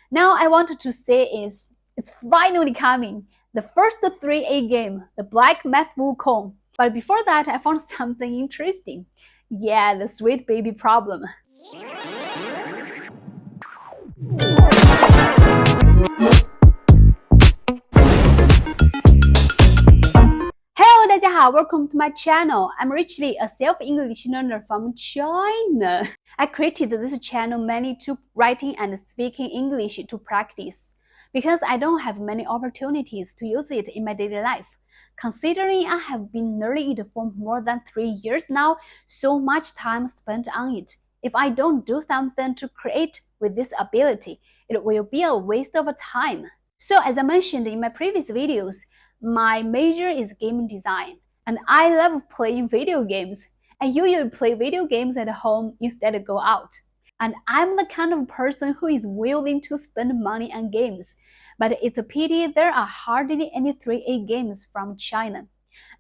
Now I wanted to say is it's finally coming. The first 3A game, the Black Math Wukong. But before that, I found something interesting. Yeah, the SweetBaby problem. Hello, 大家好 welcome to my channel. I'm Richly, a self-English learner from China. I created this channel mainly to writing and speaking English to practice, because I don't have many opportunities to use it in my daily life. Considering I have been learning it for more than 3 years now, so much time spent on it. If I don't do something to create with this ability, it will be a waste of time. So as I mentioned in my previous videos, my major is game design, and I love playing video games. I usually play video games at home instead of go out. And I'm the kind of person who is willing to spend money on games. But it's a pity there are hardly any 3A games from China.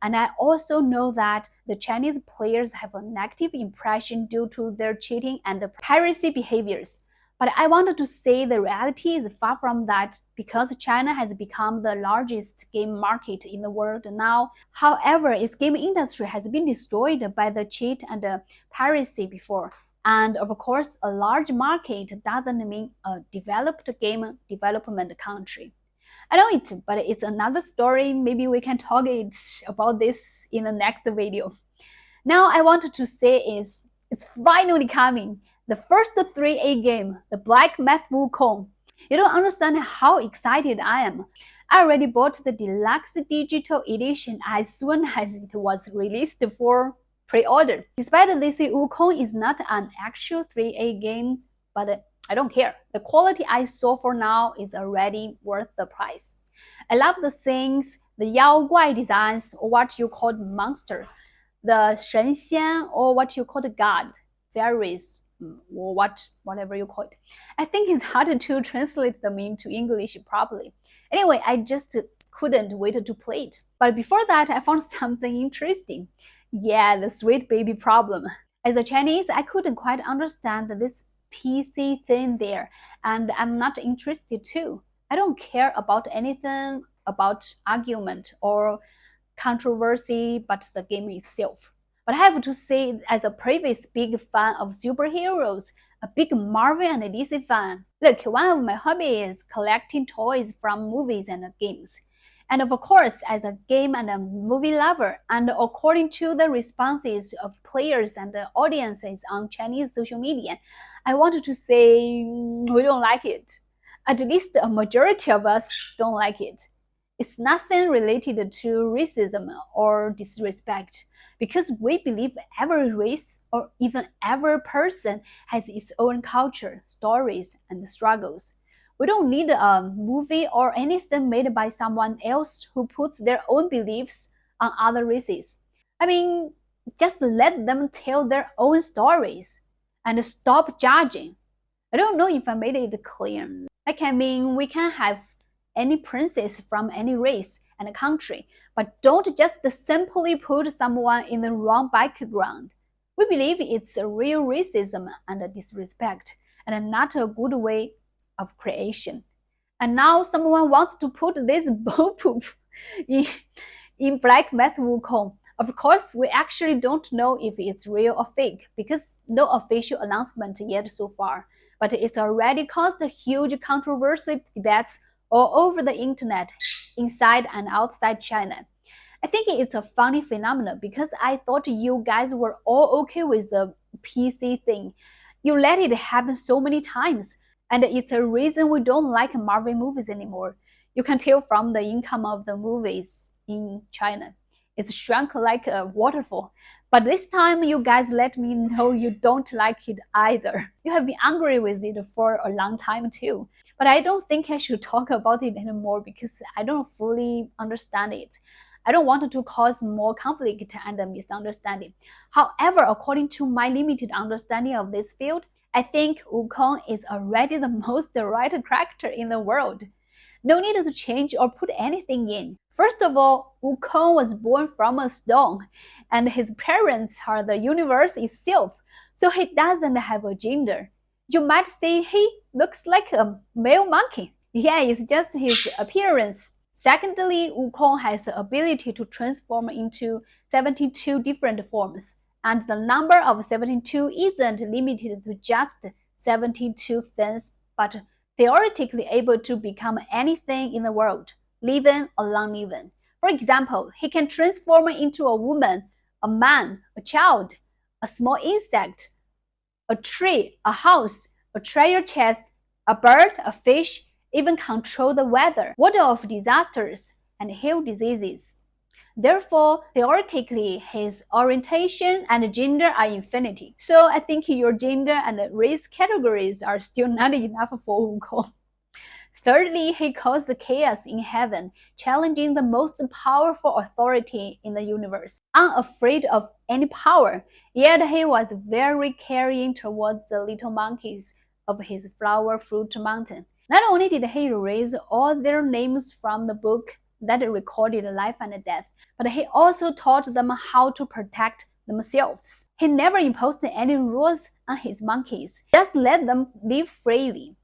And I also know that the Chinese players have a negative impression due to their cheating and piracy behaviors. But I wanted to say the reality is far from that, because China has become the largest game market in the world now. However, its game industry has been destroyed by the cheat and piracy before. And of course, a large market doesn't mean a developed game development country. I know it, but it's another story. Maybe we can talk about this in the next video. Now I wanted to say is it's finally coming. The first 3A game, the Black Math Wukong. You don't understand how excited I am. I already bought the deluxe digital edition as soon as it was released for pre-order. Despite they say Wukong is not an actual 3A game, but I don't care. The quality I saw for now is already worth the price. I love the things, the Yao Guai designs, or what you call monster, the Shen Xian, or what you call the god, fairies, or whatever you call it. I think it's hard to translate them into English properly. Anyway, I just couldn't wait to play it. But before that, I found something interesting. Yeah, the SweetBaby problem. As a Chinese, I couldn't quite understand this PC thing there, and I'm not interested too. I don't care about anything about argument or controversy but the game itself. But I have to say, as a previous big fan of superheroes, a big Marvel and DC fan, look, one of my hobbies is collecting toys from movies and games. And of course, as a game and a movie lover, and according to the responses of players and the audiences on Chinese social media, I wanted to say we don't like it. At least a majority of us don't like it. It's nothing related to racism or disrespect, because we believe every race or even every person has its own culture, stories, and struggles. We don't need a movie or anything made by someone else who puts their own beliefs on other races. I mean, just let them tell their own stories and stop judging. I don't know if I made it clear. I mean, we can have any princess from any race and country, but don't just simply put someone in the wrong background. We believe it's a real racism and disrespect, and not a good way of creation. And now someone wants to put this bull poop in Black Math Wukong. Of course, we actually don't know if it's real or fake, because no official announcement yet so far. But it's already caused huge controversial debates all over the internet, inside and outside China. I think it's a funny phenomenon, because I thought you guys were all okay with the PC thing. You let it happen so many times, and it's a reason we don't like Marvel movies anymore. You can tell from the income of the movies in China. It's shrunk like a waterfall. But this time you guys let me know you don't like it either. You have been angry with it for a long time too. But I don't think I should talk about it anymore, because I don't fully understand it. I don't want to cause more conflict and misunderstanding. However, according to my limited understanding of this field, I think Wukong is already the most right character in the world. No need to change or put anything in. First of all, Wukong was born from a stone, and his parents are the universe itself, so he doesn't have a gender. You might say, hey, looks like a male monkey. Yeah, it's just his appearance. Secondly, Wukong has the ability to transform into 72 different forms, and the number of 72 isn't limited to just 72 things, but theoretically able to become anything in the world, living or non-living. For example, he can transform into a woman, a man, a child, a small insect, a tree, a house, a treasure chest, a bird, a fish, even control the weather, ward off disasters, and heal diseases. Therefore, theoretically, his orientation and gender are infinity. So I think your gender and race categories are still not enough for Wukong. Thirdly, he caused chaos in heaven, challenging the most powerful authority in the universe, unafraid of any power. Yet he was very caring towards the little monkeys of his flower fruit mountain. Not only did he erase all their names from the book that recorded life and death, but he also taught them how to protect themselves. He never imposed any rules on his monkeys, just let them live freely.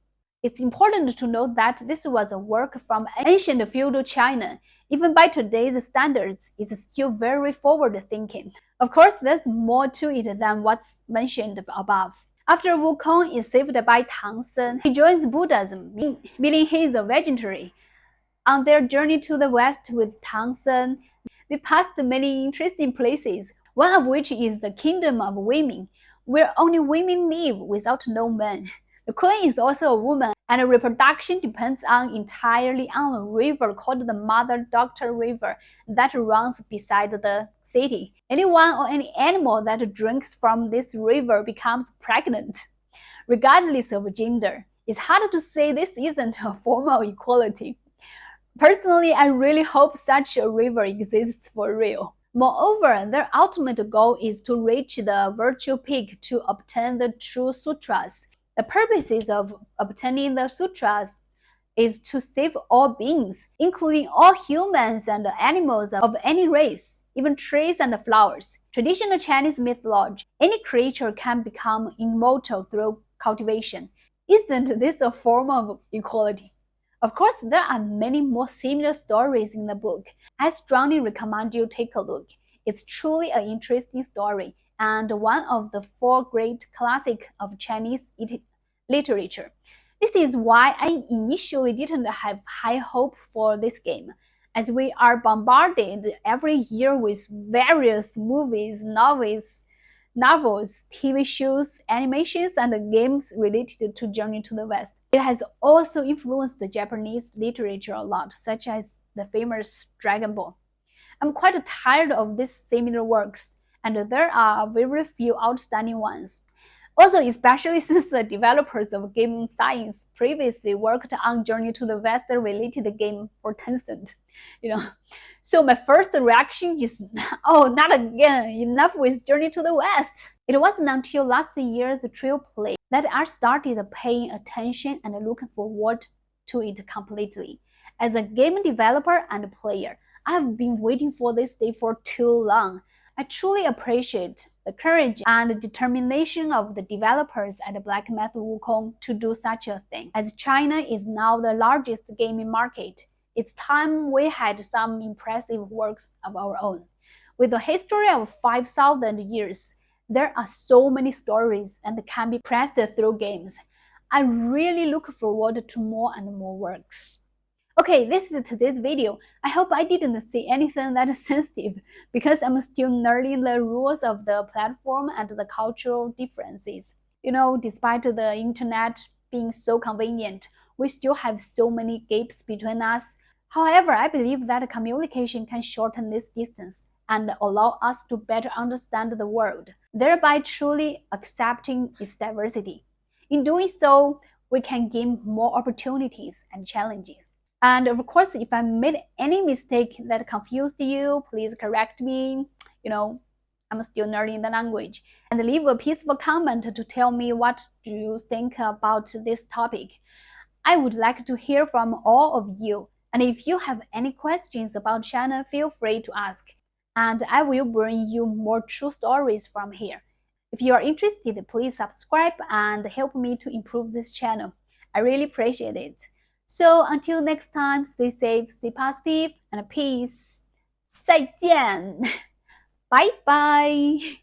It's important to note that this was a work from ancient feudal China. Even by today's standards, it's still very forward-thinking. Of course, there's more to it than what's mentioned above. After Wukong is saved by Tang Sen, he joins Buddhism, meaning he is a vegetarian. On their journey to the west with Tang Sen, they passed many interesting places, one of which is the Kingdom of Women, where only women live without no men. The queen is also a woman, and reproduction depends entirely on a river called the Mother Doctor River that runs beside the city. Anyone or any animal that drinks from this river becomes pregnant, regardless of gender. It's hard to say this isn't a form of equality. Personally, I really hope such a river exists for real. Moreover, their ultimate goal is to reach the virtue peak to obtain the true sutras. The purposes of obtaining the sutras is to save all beings, including all humans and animals of any race, even trees and flowers. Traditional Chinese mythology, any creature can become immortal through cultivation. Isn't this a form of equality? Of course, there are many more similar stories in the book. I strongly recommend you take a look. It's truly an interesting story and one of the 4 great classics of Chinese literature. This is why I initially didn't have high hope for this game, as we are bombarded every year with various movies, novels, TV shows, animations, and games related to Journey to the West. It has also influenced the Japanese literature a lot, such as the famous Dragon Ball. I'm quite tired of these similar works, and there are very few outstanding ones. Also, especially since the developers of Game Science previously worked on Journey to the West related game for Tencent. So my first reaction is, oh, not again, enough with Journey to the West. It wasn't until last year's Trial Play that I started paying attention and looking forward to it completely. As a game developer and player, I've been waiting for this day for too long. I truly appreciate the courage and determination of the developers at Black Myth Wukong to do such a thing. As China is now the largest gaming market, it's time we had some impressive works of our own. With a history of 5,000 years, there are so many stories and can be pressed through games. I really look forward to more and more works. Okay, this is today's video. I hope I didn't say anything that sensitive because I'm still learning the rules of the platform and the cultural differences. Despite the internet being so convenient, we still have so many gaps between us. However, I believe that communication can shorten this distance and allow us to better understand the world, thereby truly accepting its diversity. In doing so, we can gain more opportunities and challenges. And of course, if I made any mistake that confused you, please correct me. I'm still learning the language. And leave a peaceful comment to tell me what do you think about this topic. I would like to hear from all of you. And if you have any questions about China, feel free to ask. And I will bring you more true stories from here. If you are interested, please subscribe and help me to improve this channel. I really appreciate it. So until next time, stay safe, stay positive, and peace. 再见，拜拜。